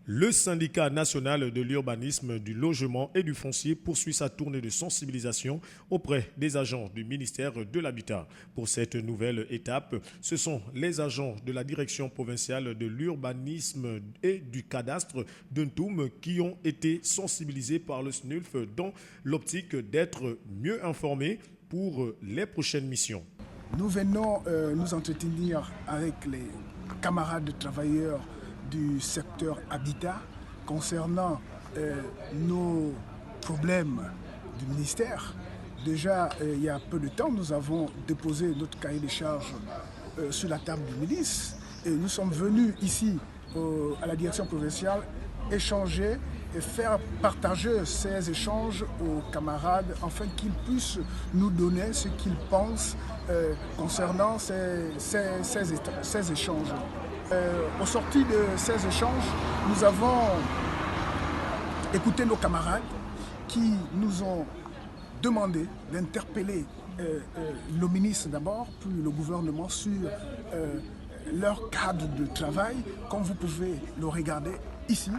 Le syndicat national de l'urbanisme, du logement et du foncier poursuit sa tournée de sensibilisation auprès des agents du ministère de l'Habitat. Pour cette nouvelle étape, ce sont les agents de la direction provinciale de l'urbanisme et du cadastre d'Untum qui ont été sensibilisés par le SNULF dans l'optique d'être mieux informés pour les prochaines missions. Nous venons nous entretenir avec les camarades travailleurs du secteur habitat concernant nos problèmes du ministère. Déjà, il y a peu de temps, nous avons déposé notre cahier de charges sur la table du ministre et nous sommes venus ici à la direction provinciale échanger et faire partager ces échanges aux camarades afin qu'ils puissent nous donner ce qu'ils pensent concernant ces échanges. Au sorti de ces échanges, nous avons écouté nos camarades qui nous ont demandé d'interpeller le ministre d'abord, puis le gouvernement sur leur cadre de travail. Comme vous pouvez le regarder ici,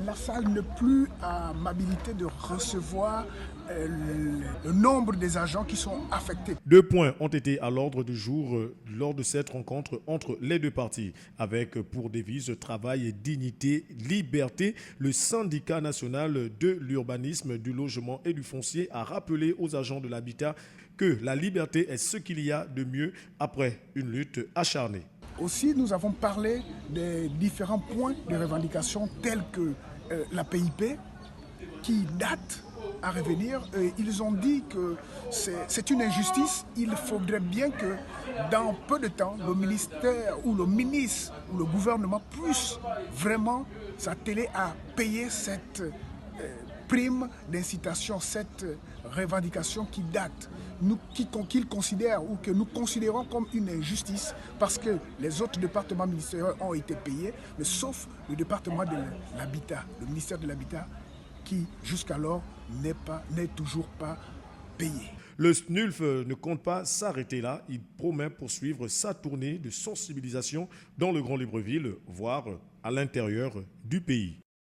la salle n'est plus à m'habiliter de recevoir le nombre des agents qui sont affectés. 2 points ont été à l'ordre du jour lors de cette rencontre entre les deux parties. Avec pour devise travail et dignité, liberté, le syndicat national de l'urbanisme, du logement et du foncier a rappelé aux agents de l'habitat que la liberté est ce qu'il y a de mieux après une lutte acharnée. Aussi, nous avons parlé des différents points de revendication tels que la PIP qui date à revenir. Ils ont dit que c'est une injustice. Il faudrait bien que dans peu de temps, le ministère ou le ministre ou le gouvernement puisse vraiment s'atteler à payer cette prime d'incitation, cette revendication qui date, qu'ils considèrent ou que nous considérons comme une injustice parce que les autres départements ministériels ont été payés, mais sauf le département de l'habitat, le ministère de l'habitat qui jusqu'alors n'est toujours pas payé. Le SNULF ne compte pas s'arrêter là. Il promet poursuivre sa tournée de sensibilisation dans le Grand Libreville, voire à l'intérieur du pays.